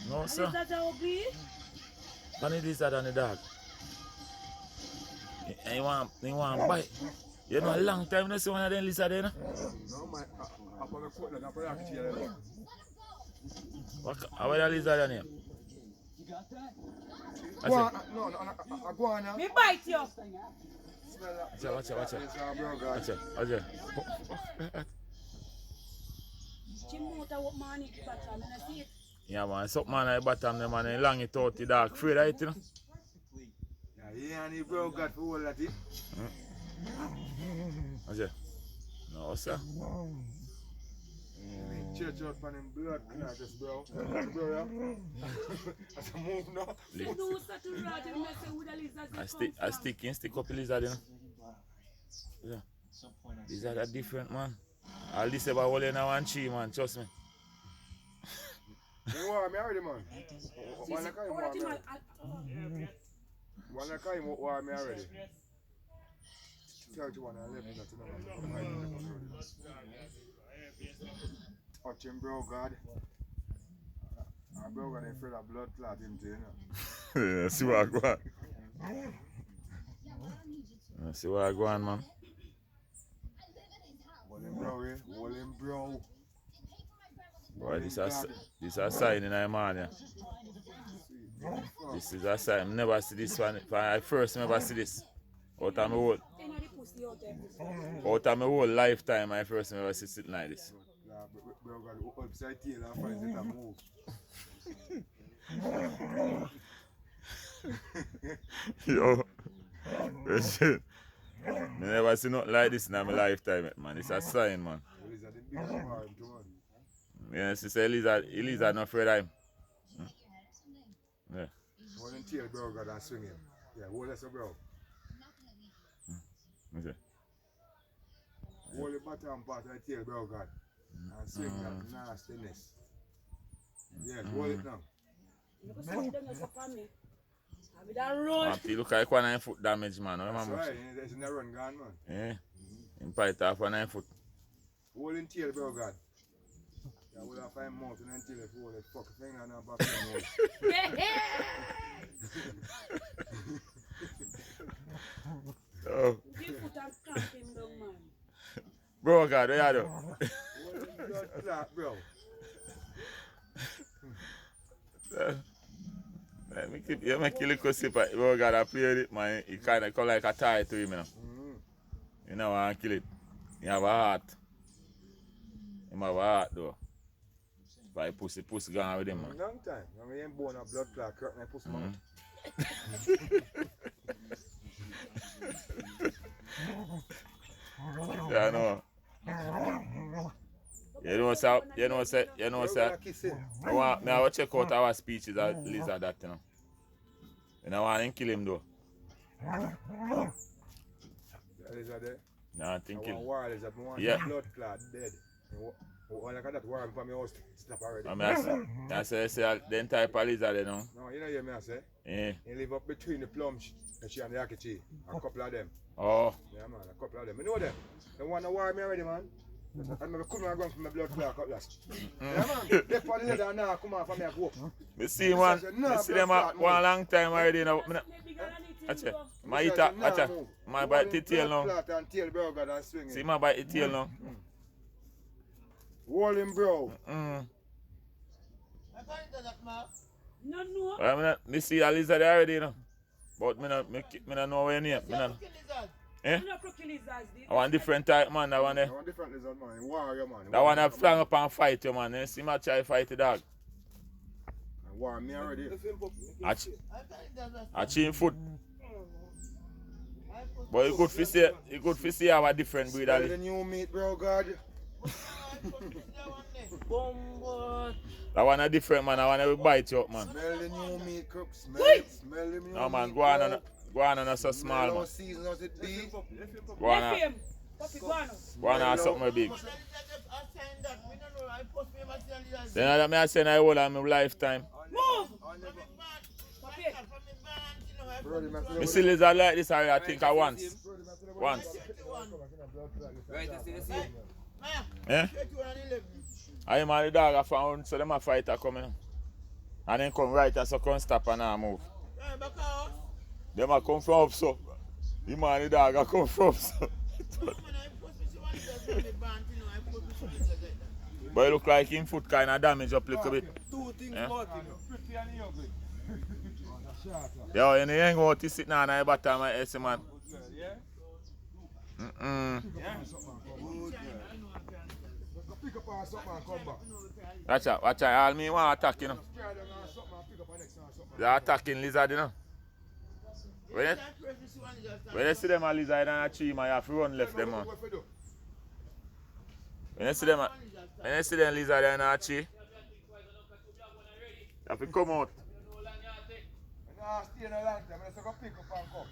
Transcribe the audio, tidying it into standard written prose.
No, sir. Is that ugly? But it is that on the dog. And you want bite. You know, a long time you see one of them lizard there, no? No, man. Up on the foot, like, up on the tail. How are the lizard on here? No, iguana. Me bite you. Watch it. Chimota what man it bottom and I see it. Yeah, man, something man at the bottom, them, man, and long it out the dog. Afraid of it, you know? Yeah, and he broke that for all that. Watch it. No, sir. Church out on him blood clot, just bro. Bro, yeah. That's a move now. You know such a rat and mess with the lizards. I stick up the lizard, you know? Yeah. Lizard are different, man. All this about all in one tree, man, trust me. You want me already, man? One like I want me already. One like I want me already. 31 and 11, that's enough. Touch him, bro, God. Bro, God, afraid of blood clot him, too, you know. Yeah, see what I go on. See what I go on, man. Hold him, bro, eh? Hold him, bro. Boy, this is a sign in my man, yeah. This is a sign. I never see this one. I first never see this. Out of my whole lifetime, I first never see something like this. Bro, got upside tail and find it a move. Yo, shit. I never see nothing like this in my lifetime, man. It's a sign, man. Yes, it's a lizard not afraid of him. Yeah. Hold him tail, bro, God, and swing him. Yeah, hold us, bro. Okay. Hold the bottom part of the tail, bro, God. And swing that nastiness. Yeah, hold it now. He look like 1 foot damage, man. That's right, it's in the run gone, man. Yeah. In bite off 1 foot. Hold him tail, bro, God. Yeah, we'll have 5 months and until it hold it fucking finger and back in the Oh. Give foot and cramp him down, man. Bro, God, what you do? Hold him blood clot, bro. You make a little sip, bro, God, I play with it, man. It kind of come like a tie to him, you know. You know, I want to kill it. You have a heart. You have a heart, though. If I pussy gone with him, man. Long time. When we ain't born a blood clot, crack my pussy mouth. Yeah, I know. You know, sir. I want to check out our species of lizard that, you know. And I want to kill him, though. That lizard there? No, I think I want war lizard. I want blood clot dead. I like that worm from your house stop already. I say the entire type of lizard, you know. No, you know what I say? Yeah. He live up between the plum tree and the yaki tree. A couple of them. Oh. Yeah, man, a couple of them. You know them? They want to war me already, man. I'm going to come and go from my blood clot cutlass. Yeah, man. They for the leather now come on from me go. I see one. I see them one long time already. Now. Achha. My eat up. Achha. My bite the tail now. See my bite the tail now. Hold him, bro. No. I see a lizard already, you know. But I don't know where near. Eh? I want different type, man. That one there. I want different lizard, man. Warrior, man. That one have flang up and fight you, man. See my try fight the dog. War me already. A chain foot. But you good to see have a different breed. The new meat, bro, God. That one a different, man. That one will bite you up, man. Smell the new meat, cook. Smell the new meat. No, man. Go on and so small, man. Season as it be. Go on and something big. Then I say I hold on my lifetime. Move! I see lizard like this, I think I once. Eh? I am the dog I found, so them a fighter coming. And then come right as so come stop and now move. Yeah, because Them a come from up so. Him and the dog a come from up so. no, man, I post me to one just on the band, you know, I post me to one just like that. But it look like him foot kind of damaged up a little bit. Two things Yeah. about it, Pretty and ugly. Yo, you hang out to sit down at the bottom of my head, man. Yeah? Mm-mm. Yeah? Good girl. Pick up on something and come back. Watch out. All me want attack, you know. Try them on something and pick up on next one something. They're attacking lizard, you know. When you see them a lizard and a tree, man, you have to run left them, man. When you see them lizard and a tree, you have to come out. Nah, stay in a long time. Let's go pick up and come.